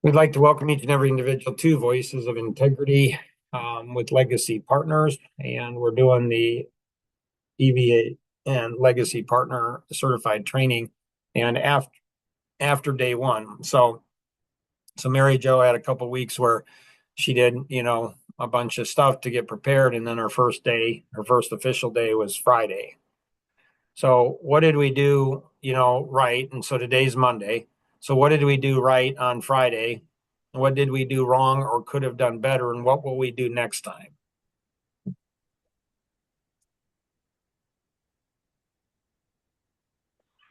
We'd like to welcome each and every individual to Voices of Integrity with Legacy Partners, and we're doing the EVA and Legacy Partner Certified Training, and after day one. So Mary Jo had a couple weeks where she did, a bunch of stuff to get prepared, and then her first official day was Friday. So what did we do, right? And so today's Monday. So what did we do right on Friday? What did we do wrong or could have done better? And what will we do next time?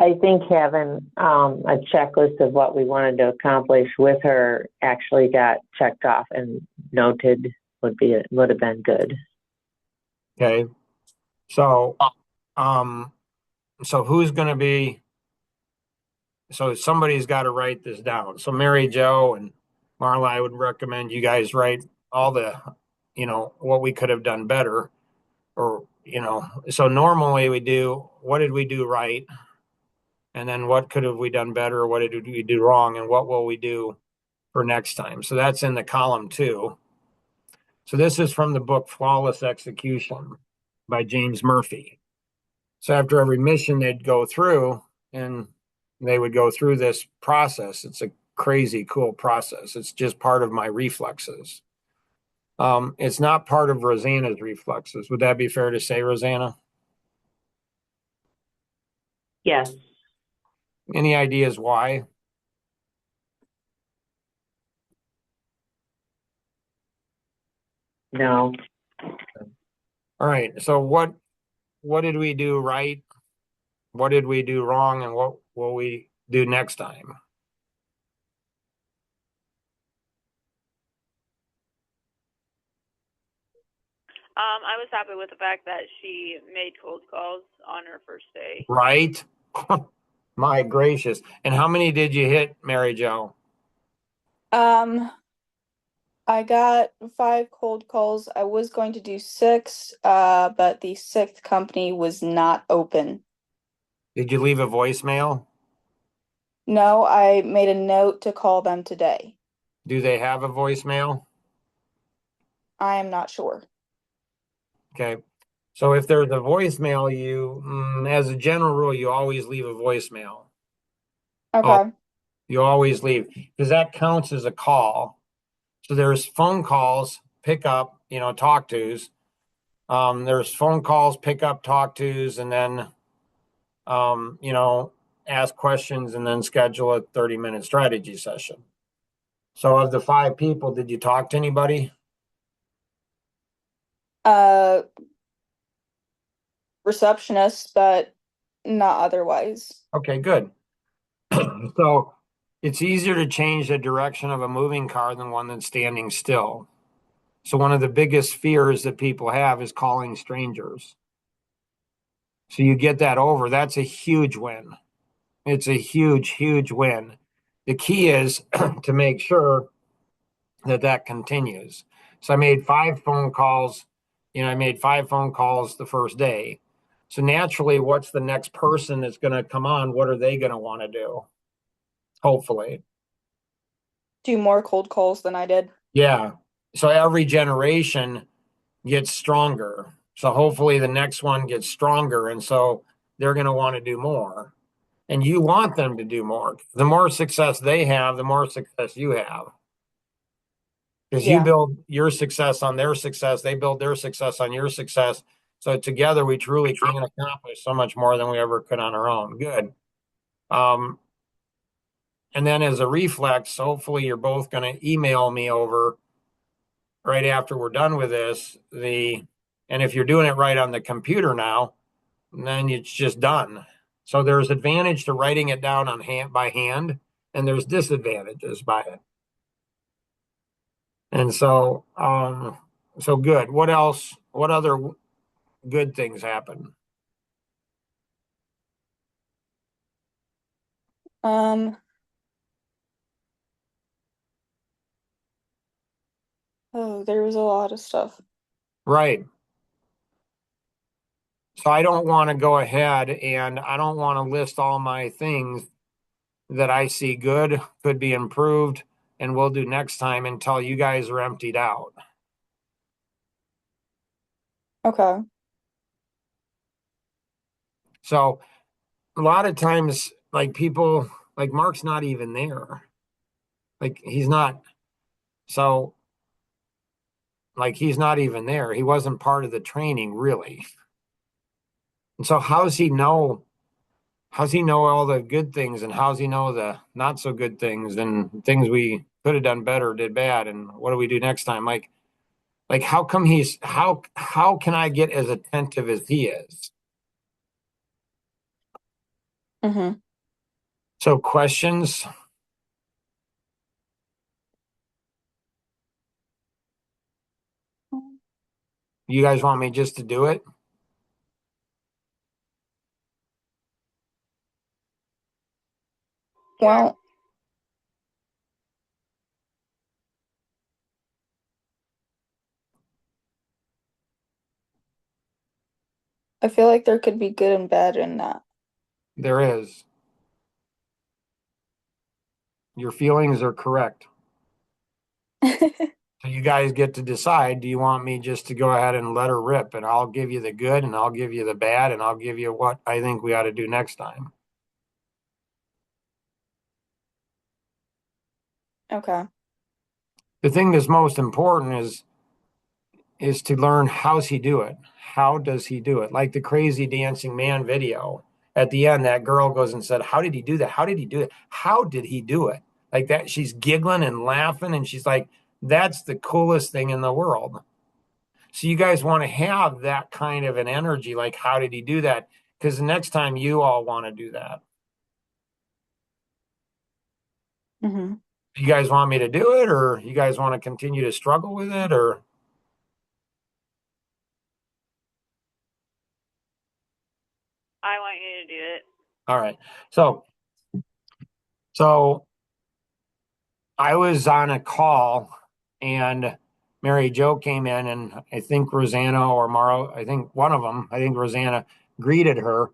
I think having a checklist of what we wanted to accomplish with her actually got checked off and noted would have been good. Okay. So, so who's going to be? So somebody's got to write this down. So Mary Jo and Marla, I would recommend you guys write all the, what we could have done better, or So normally we do what did we do right, and then what could have we done better, or what did we do wrong, and what will we do for next time. So that's in the column 2. So this is from the book Flawless Execution by James Murphy. So after every mission, they'd go through and they would go through this process. It's a crazy cool process. It's just part of my reflexes. It's not part of Rosanna's reflexes. Would that be fair to say, Rosanna? Yes. Any ideas why? No. All right. So what did we do right? What did we do wrong? And what will we do next time? I was happy with the fact that she made cold calls on her first day. Right? My gracious. And how many did you hit, Mary Jo? I got 5 cold calls. I was going to do 6, but the 6th company was not open. Did you leave a voicemail? No, I made a note to call them today. Do they have a voicemail? I am not sure. Okay. So if there's a voicemail, as a general rule, you always leave a voicemail. Okay. Oh, you always leave because that counts as a call. So there's phone calls, pick up, talk tos. There's phone calls, pick up, talk tos, and then, ask questions and then schedule a 30-minute strategy session. So of the 5 people, did you talk to anybody? Receptionist, but not otherwise. Okay, good. So it's easier to change the direction of a moving car than one that's standing still. So one of the biggest fears that people have is calling strangers. So you get that over. That's a huge win. It's a huge, huge win. The key is to make sure that continues. So I made 5 phone calls. I made 5 phone calls the first day. So naturally, what's the next person that's going to come on? What are they going to want to do? Hopefully. Do more cold calls than I did. Yeah. So every generation gets stronger. So hopefully the next one gets stronger. And so they're going to want to do more. And you want them to do more. The more success they have, the more success you have. Because you build your success on their success, they build their success on your success. So together we truly can accomplish so much more than we ever could on our own. Good. And then as a reflex, hopefully you're both going to email me over right after we're done with this. And if you're doing it right on the computer now, then it's just done. So there's advantage to writing it down by hand, and there's disadvantages by it. And so, so good. What else? What other good things happen? Oh, there was a lot of stuff. Right. So I don't want to go ahead and I don't want to list all my things that I see good, could be improved, and we'll do next time until you guys are emptied out. Okay. So a lot of times, like people, like Mark's not even there. Like he's not, so like he's not even there. He wasn't part of the training really. And so how's he know all the good things and how's he know the not so good things and things we could have done better, did bad, and what do we do next time? Like how come how can I get as attentive as he is? Mm-hmm. So questions, you guys want me just to do it? Well, I feel like there could be good and bad in that. There is. Your feelings are correct. So you guys get to decide, do you want me just to go ahead and let her rip and I'll give you the good and I'll give you the bad and I'll give you what I think we ought to do next time. Okay. The thing that's most important is to learn how's he do it? How does he do it? Like the crazy dancing man video. At the end, that girl goes and said, how did he do that? How did he do it? How did he do it? Like that, she's giggling and laughing, and she's like, that's the coolest thing in the world. So you guys want to have that kind of an energy, like, how did he do that? Because the next time you all want to do that. Mm-hmm. You guys want me to do it, or you guys want to continue to struggle with it, or I want you to do it. all right. So I was on a call and Mary Jo came in and I think Rosanna or Mara, I think one of them, I think Rosanna greeted her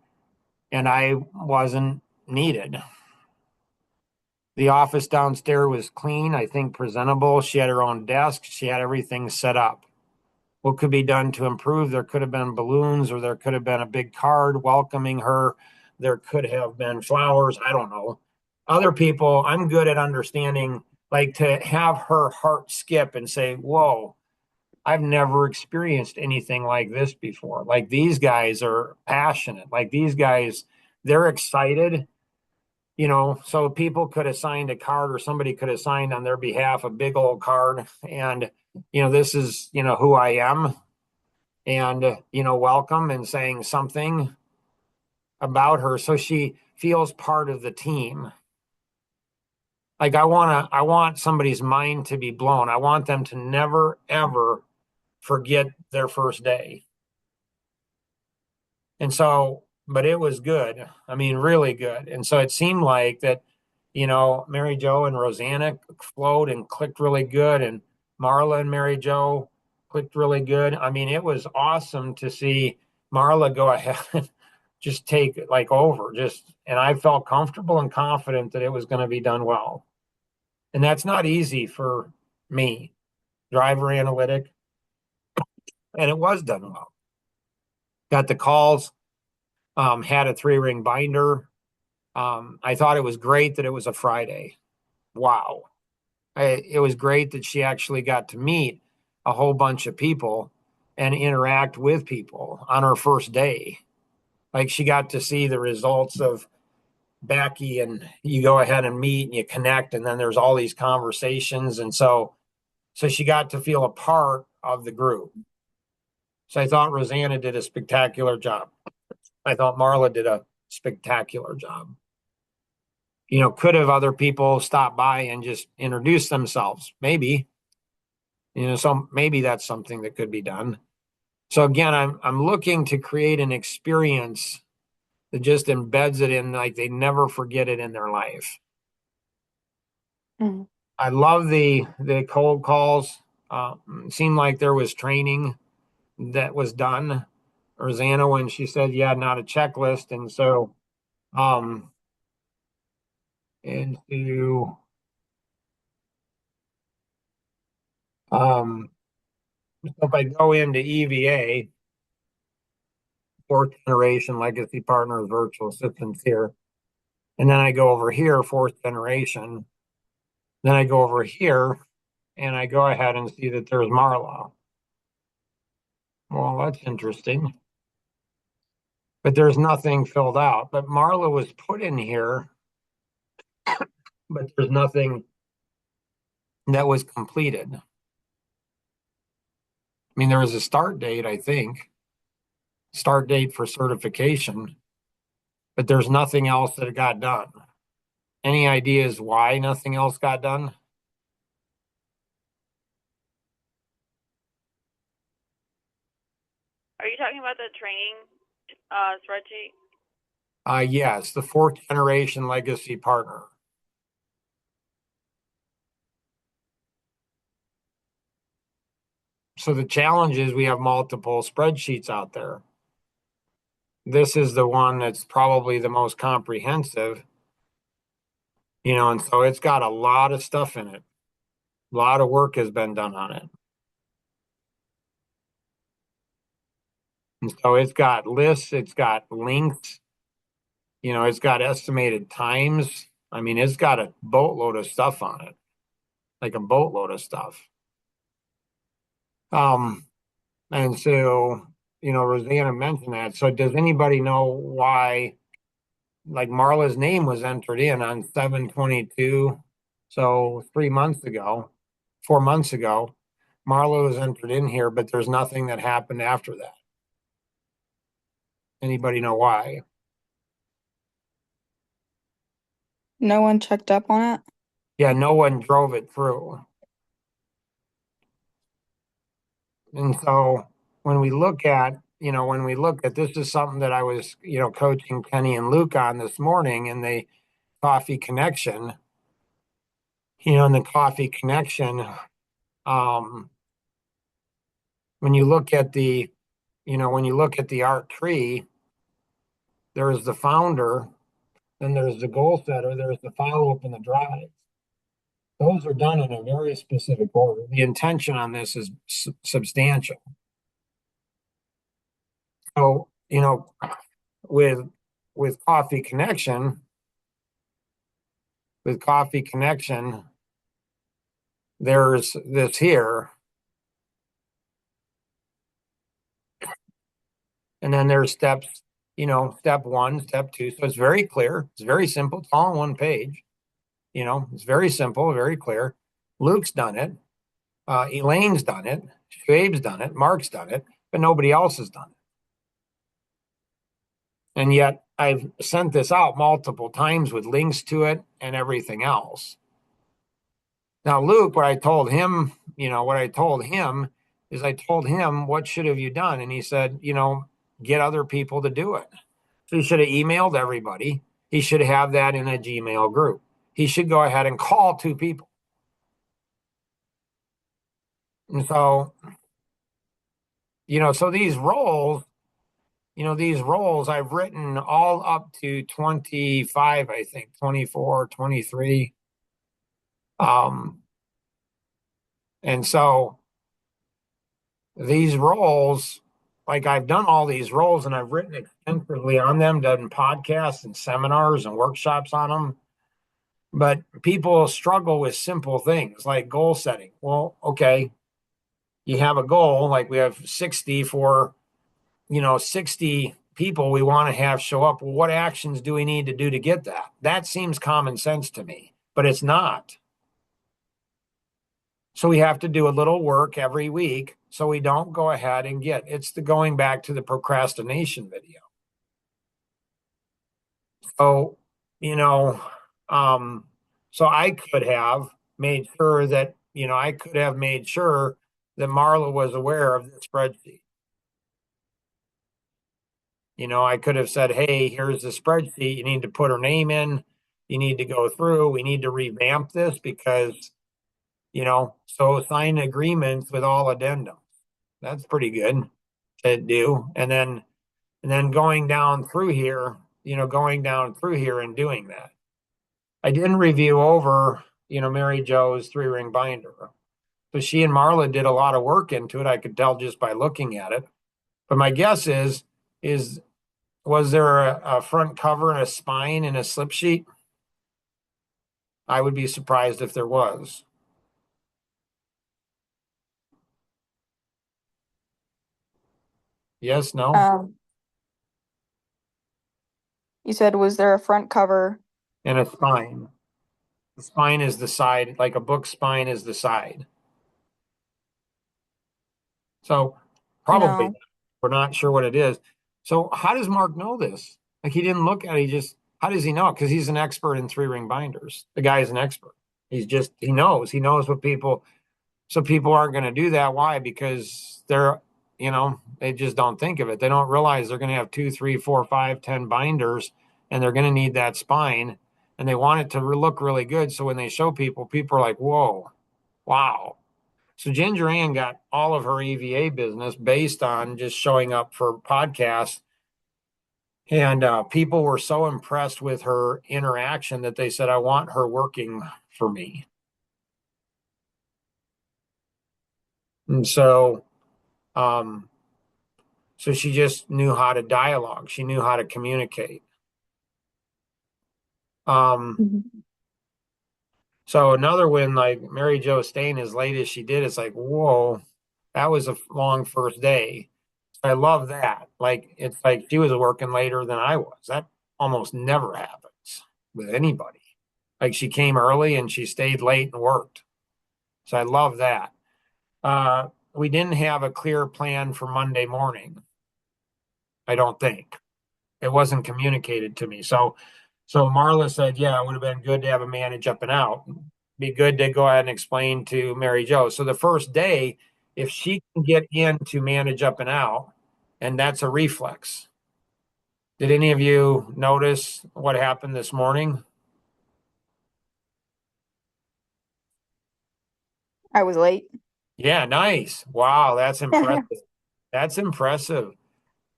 and I wasn't needed. The office downstairs was clean, I think presentable. She had her own desk, she had everything set up. What could be done to improve? There could have been balloons or there could have been a big card welcoming her. There could have been flowers. I don't know. Other people, I'm good at understanding, like to have her heart skip and say, whoa, I've never experienced anything like this before. Like these guys are passionate. Like these guys, they're excited, so people could have signed a card or somebody could have signed on their behalf a big old card. And, this is, who I am and welcome and saying something about her so she feels part of the team. Like I want somebody's mind to be blown. I want them to never ever forget their first day. And so, but it was good. I mean, really good. And so it seemed like that, Mary Jo and Rosanna flowed and clicked really good, and Marla and Mary Jo clicked really good. I mean, it was awesome to see Marla go ahead and just take like over, and I felt comfortable and confident that it was going to be done well. And that's not easy for me, driver analytic, and it was done well. Got the calls, had a 3-ring binder. I thought it was great that it was a Friday. Wow. It was great that she actually got to meet a whole bunch of people and interact with people on her first day. Like she got to see the results of Becky, and you go ahead and meet and you connect, and then there's all these conversations. And so she got to feel a part of the group. So I thought Rosanna did a spectacular job. I thought Marla did a spectacular job. Could have other people stop by and just introduce themselves? Maybe, so maybe that's something that could be done. So again, I'm looking to create an experience that just embeds it in, like they never forget it in their life. Mm-hmm. I love the cold calls. Seemed like there was training that was done. Rosanna, when she said, "Yeah, not a checklist," and so into So if I go into EVA, fourth generation legacy partners, virtual assistants here, and then I go over here, fourth generation, then I go over here and I go ahead and see that there's Marla. Well, that's interesting. But there's nothing filled out. But Marla was put in here, but there's nothing that was completed. I mean, there was a start date, I think, start date for certification, but there's nothing else that got done. Any ideas why nothing else got done? Are you talking about the training spreadsheet? Yes, the fourth generation legacy partner. So the challenge is we have multiple spreadsheets out there. This is the one that's probably the most comprehensive, and so it's got a lot of stuff in it. A lot of work has been done on it. And so it's got lists, it's got links, it's got estimated times. I mean, it's got a boatload of stuff on it, like a boatload of stuff. And so, Rosanna mentioned that. So does anybody know why, like Marla's name was entered in on 7/22? So 3 months ago, 4 months ago, Marla was entered in here, but there's nothing that happened after that. Anybody know why? No one checked up on it. Yeah, no one drove it through. And so when we look at, this is something that I was, coaching Penny and Luke on this morning in the coffee connection, in the coffee connection, um, when you look at the art tree, there's the founder, then there's the goal setter, there's the follow up and the drive. Those are done in a very specific order. The intention on this is substantial. So, with with Coffee Connection, there's this here, and then there's steps, step one, step two. So it's very clear. It's very simple. It's all on one page. It's very simple, very clear. Luke's done it. Elaine's done it. Shabe's done it. Mark's done it, but nobody else has done it. And yet I've sent this out multiple times with links to it and everything else. Now, Luke, what I told him is I told him, what should have you done? And he said, get other people to do it. So he should have emailed everybody. He should have that in a Gmail group. He should go ahead and call 2 people. And so, so these roles, I've written all up to 25, I think, 24, 23. And so these roles, like I've done all these roles and I've written extensively on them, done podcasts and seminars and workshops on them. But people struggle with simple things like goal setting. Well, okay, you have a goal, like we have 60 for, 60 people we want to have show up. Well, what actions do we need to do to get that? That seems common sense to me, but it's not. So we have to do a little work every week so we don't go ahead and it's the going back to the procrastination video. So, so I could have made sure that, Marla was aware of the spreadsheet. I could have said, hey, here's the spreadsheet. You need to put her name in. You need to go through. We need to revamp this because, so sign agreements with all addendums. That's pretty good to do. And then going down through here, and doing that. I didn't review over, Mary Jo's 3-ring binder. So she and Marla did a lot of work into it. I could tell just by looking at it. But my guess is was there a front cover and a spine and a slip sheet? I would be surprised if there was. Yes, no? Um, you said, was there a front cover? And a spine. The spine is the side, like a book spine is the side. So probably No. we're not sure what it is. So how does Mark know this? Like he didn't look at it. He just, how does he know? Because he's an expert in three ring binders. The guy is an expert. He knows. He knows what people, so people aren't going to do that. Why? Because they just don't think of it. They don't realize they're going to have 2, 3, 4, 5, 10 binders and they're going to need that spine and they want it to look really good. So when they show people, people are like, whoa, wow. So Ginger Ann got all of her EVA business based on just showing up for podcasts. And people were so impressed with her interaction that they said, I want her working for me. And um, so she just knew how to dialogue. She knew how to communicate. Um, Mhm. so another win, like Mary Jo staying as late as she did, it's like, whoa, that was a long first day. I love that. Like it's like she was working later than I was. That almost never happens with anybody. Like she came early and she stayed late and worked. So I love that. We didn't have a clear plan for Monday morning. I don't think it wasn't communicated to me. So Marla said, yeah, it would have been good to have a manage up and out. Be good to go ahead and explain to Mary Jo. So the first day, if she can get into manage up and out, and that's a reflex. Did any of you notice what happened this morning? I was late. Yeah, nice. Wow, that's impressive. That's impressive.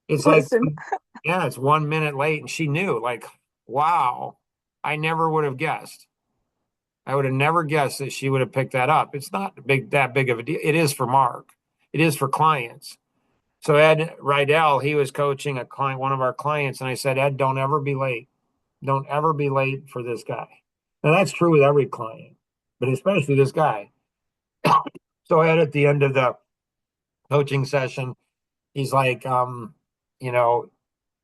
It's like, Listen, yeah, it's 1 minute late, and she knew, like, wow, I never would have guessed. I would have never guessed that she would have picked that up. It's not that big of a deal. It is for Mark. It is for clients. So Ed Rydell, he was coaching a client, one of our clients, and I said, Ed, don't ever be late. Don't ever be late for this guy. Now that's true with every client, but especially this guy. So Ed, at the end of the coaching session, he's like, you know,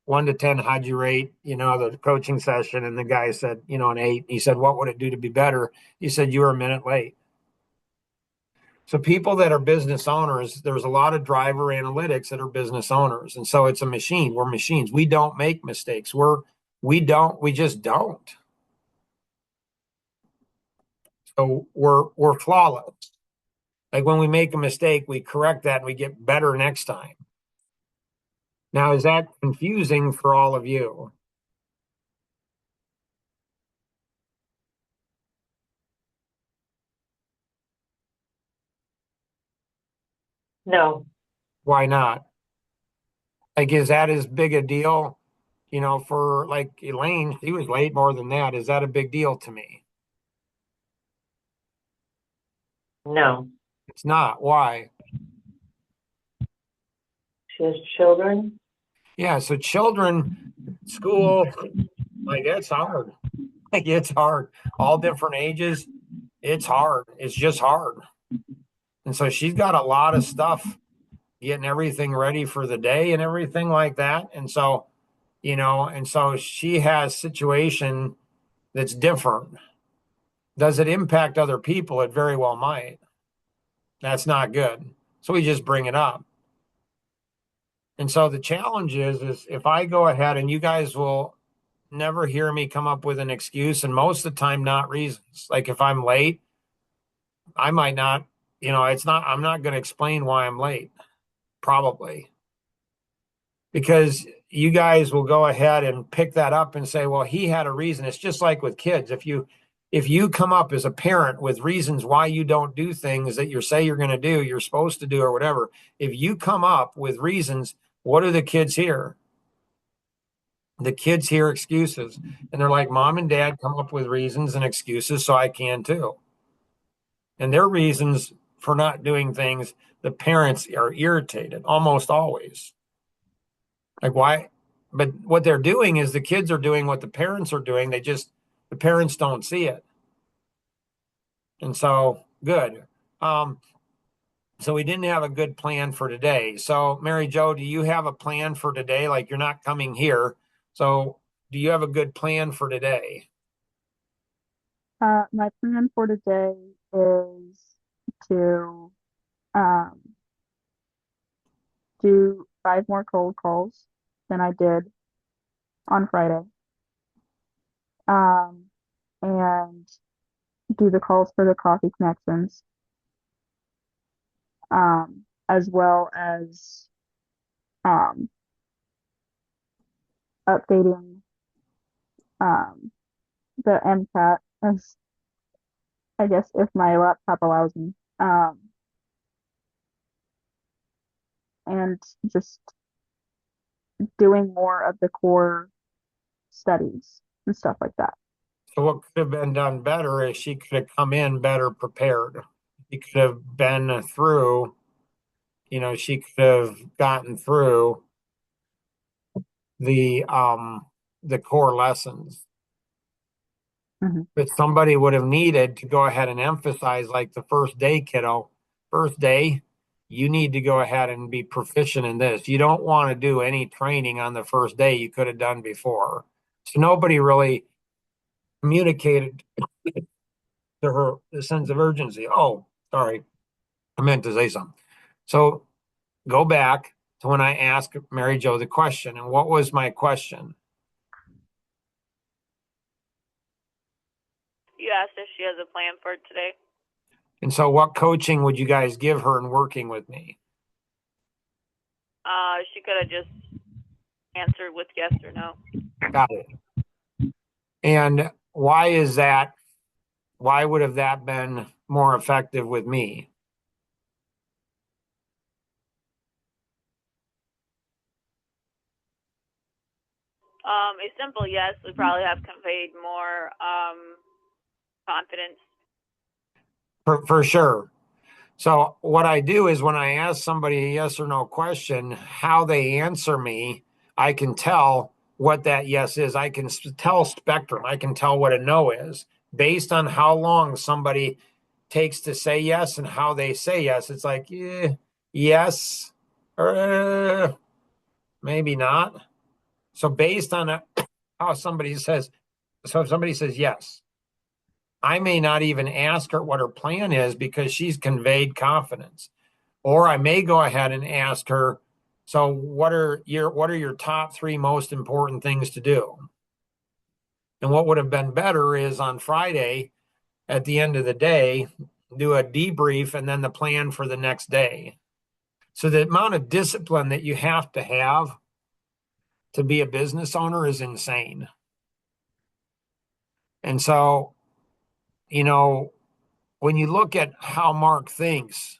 1 to 10, how'd you rate, the coaching session? And the guy said, an 8. He said, what would it do to be better? He said, you were a minute late. So people that are business owners, there's a lot of driver analytics that are business owners. And so it's a machine. We're machines. We don't make mistakes. We just don't. So we're flawless. Like when we make a mistake, we correct that and we get better next time. Now, is that confusing for all of you? No, Why not? Like, is that as big a deal? For like Elaine, she was late more than that. Is that a big deal to me? no. It's not. Why? She has children. Yeah. So children, school, like it's hard. Like it's hard. All different ages. It's hard. It's just hard. And so she's got a lot of stuff, getting everything ready for the day and everything like that. And so she has situation that's different. Does it impact other people? It very well might. That's not good. So we just bring it up. And so the challenge is if I go ahead, and you guys will never hear me come up with an excuse, and most of the time not reasons. Like if I'm late, I might not, I'm not going to explain why I'm late, probably. Because you guys will go ahead and pick that up and say, well, he had a reason. It's just like with kids. If you come up as a parent with reasons why you don't do things that you say you're going to do, you're supposed to do or whatever, if you come up with reasons, what do the kids hear? The kids hear excuses, and they're like, mom and dad come up with reasons and excuses, so I can too. And their reasons for not doing things, the parents are irritated almost always. Like, why? But what they're doing is the kids are doing what the parents are doing. The parents don't see it. And so, good. Um, so we didn't have a good plan for today. So, Mary Jo, do you have a plan for today? Like, you're not coming here. So, do you have a good plan for today? My plan for today is to um, do 5 more cold calls than I did on Friday, um, and do the calls for the coffee connections, as well as um, updating um, the MCAT, as I guess if my laptop allows me, and just doing more of the core studies and stuff like that. So, what could have been done better is she could have come in better prepared. She could have been through, she could have gotten through the core lessons. Mhm. But somebody would have needed to go ahead and emphasize, like the first day, kiddo, first day, you need to go ahead and be proficient in this. You don't want to do any training on the first day you could have done before. So nobody really communicated to her the sense of urgency. Oh, sorry, I meant to say something. So go back to when I asked Mary Jo the question. And what was my question? You asked if she has a plan for today. And so what coaching would you guys give her in working with me? She could have just answered with yes or no. Got it. And why is that? Why would have that been more effective with me? A simple yes would probably have conveyed more confidence. For sure. So what I do is when I ask somebody a yes or no question, how they answer me, I can tell what that yes is. I can tell spectrum. I can tell what a no is based on how long somebody takes to say yes and how they say yes. It's like, yes, or maybe not. So based on how somebody says, so if somebody says yes, I may not even ask her what her plan is because she's conveyed confidence. Or I may go ahead and ask her, so what are your top 3 most important things to do? And what would have been better is on Friday at the end of the day, do a debrief and then the plan for the next day. So the amount of discipline that you have to be a business owner is insane. And so, when you look at how Mark thinks,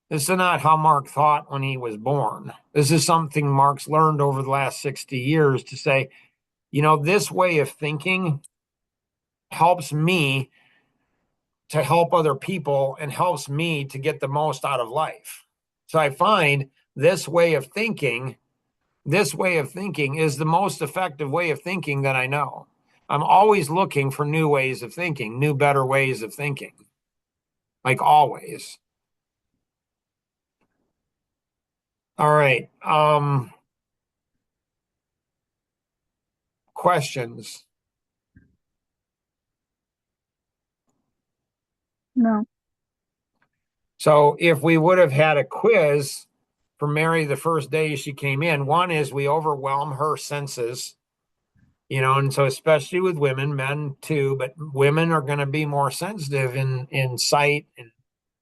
this is not how Mark thought when he was born. This is something Mark's learned over the last 60 years to say, this way of thinking helps me to help other people and helps me to get the most out of life. So I find this way of thinking is the most effective way of thinking that I know. I'm always looking for new ways of thinking, new, better ways of thinking, like always. All right. Questions. No. So if we would have had a quiz for Mary the first day she came in, one is we overwhelm her senses, and so especially with women, men too, but women are going to be more sensitive in sight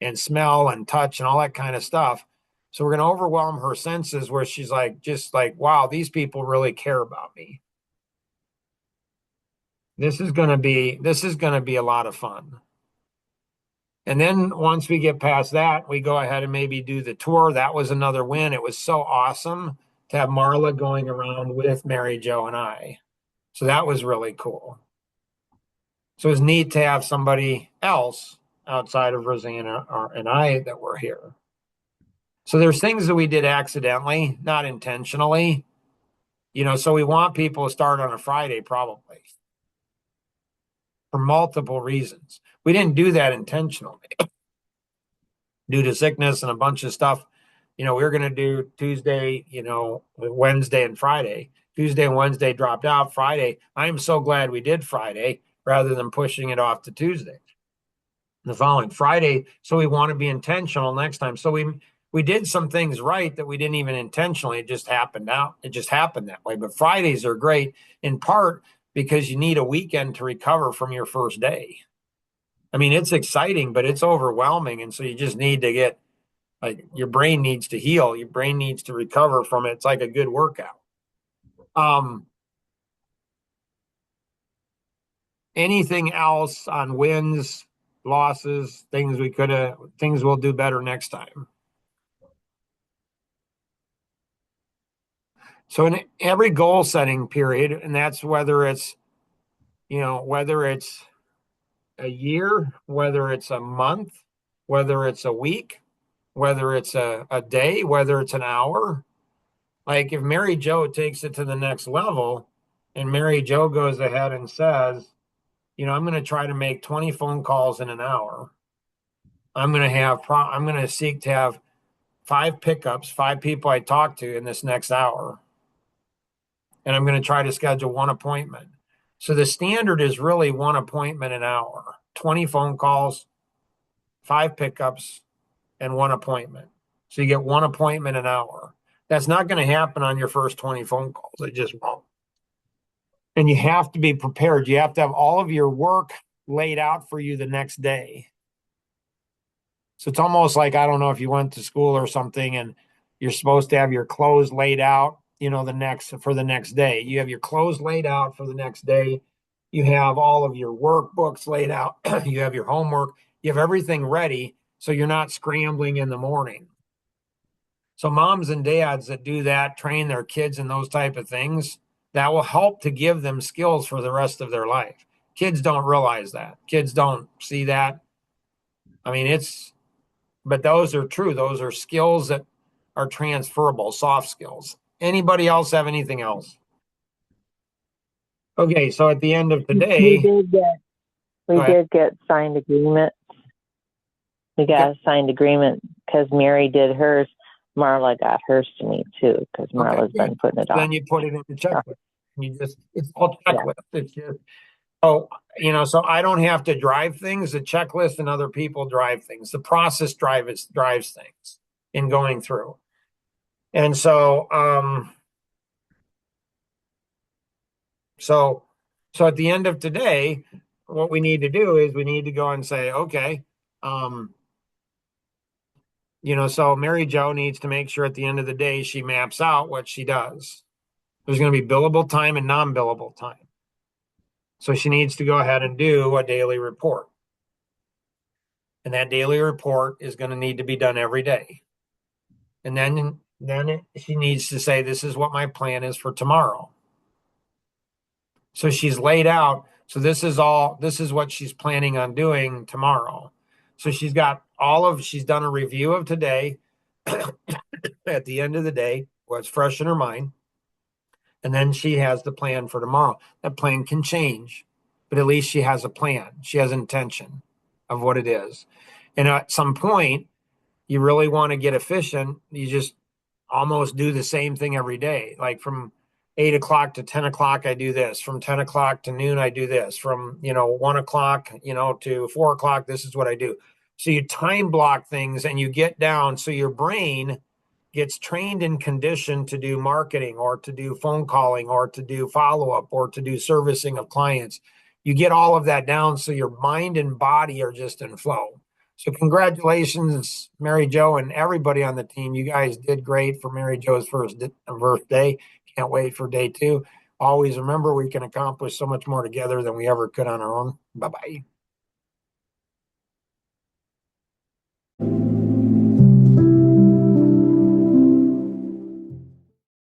and smell and touch and all that kind of stuff. So we're going to overwhelm her senses where she's like, just like, wow, these people really care about me. This is going to be a lot of fun. And then once we get past that, we go ahead and maybe do the tour. That was another win. It was so awesome to have Marla going around with Mary Jo and I. So that was really cool. So it was neat to have somebody else outside of Rosanna and I that were here. So there's things that we did accidentally, not intentionally. So we want people to start on a Friday probably for multiple reasons. We didn't do that intentionally due to sickness and a bunch of stuff. We were going to do Tuesday, Wednesday and Friday. Tuesday and Wednesday dropped out. Friday, I am so glad we did Friday rather than pushing it off to Tuesday the following Friday. So we want to be intentional next time. So we did some things right that we didn't even intentionally. It just happened out. It just happened that way. But Fridays are great in part because you need a weekend to recover from your first day. I mean, it's exciting, but it's overwhelming. And so you just need to get your brain needs to heal. Your brain needs to recover from it. It's like a good workout. Anything else on wins, losses, things we'll do better next time? So in every goal setting period, and that's whether it's a year, whether it's a month, whether it's a week, whether it's a day, whether it's an hour. Like if Mary Jo takes it to the next level and Mary Jo goes ahead and says, I'm going to try to make 20 phone calls in an hour. I'm going to seek to have 5 pickups, 5 people I talk to in this next hour. And I'm going to try to schedule 1 appointment. So the standard is really 1 appointment an hour, 20 phone calls, 5 pickups, and 1 appointment. So you get 1 appointment an hour. That's not going to happen on your first 20 phone calls. It just won't. And you have to be prepared. You have to have all of your work laid out for you the next day. So it's almost like, I don't know if you went to school or something and you're supposed to have your clothes laid out, for the next day. You have your clothes laid out for the next day. You have all of your workbooks laid out. You have your homework. You have everything ready so you're not scrambling in the morning. So moms and dads that do that, train their kids in those type of things, that will help to give them skills for the rest of their life. Kids don't realize that. Kids don't see that. I mean, but those are true. Those are skills that are transferable, soft skills. Anybody else have anything else? Okay, so at the end of We today, did get signed agreement. We got a signed agreement because Mary did hers. Marla got hers to me too because Marla's been putting it off. Then you put it in the checklist. It's all checklist. It's just, so I don't have to drive things. The checklist and other people drive things. The process drives things in going through. And so at the end of today, what we need to do is we need to go and say, okay, so Mary Jo needs to make sure at the end of the day she maps out what she does. There's going to be billable time and non-billable time. So she needs to go ahead and do a daily report. And that daily report is going to need to be done every day. And then she needs to say, this is what my plan is for tomorrow. So she's laid out. So this is what she's planning on doing tomorrow. So she's done a review of today at the end of the day, what's fresh in her mind. And then she has the plan for tomorrow. That plan can change, but at least she has a plan. She has intention of what it is. And at some point, you really want to get efficient. You just almost do the same thing every day. Like from 8 o'clock to 10 o'clock, I do this. From 10 o'clock to noon, I do this. From, 1 o'clock, to 4 o'clock, this is what I do. So you time block things and you get down. So your brain gets trained and conditioned to do marketing or to do phone calling or to do follow-up or to do servicing of clients. You get all of that down so your mind and body are just in flow. So congratulations, Mary Jo and everybody on the team. You guys did great for Mary Jo's first day. Can't wait for day 2. Always remember we can accomplish so much more together than we ever could on our own. Bye-bye.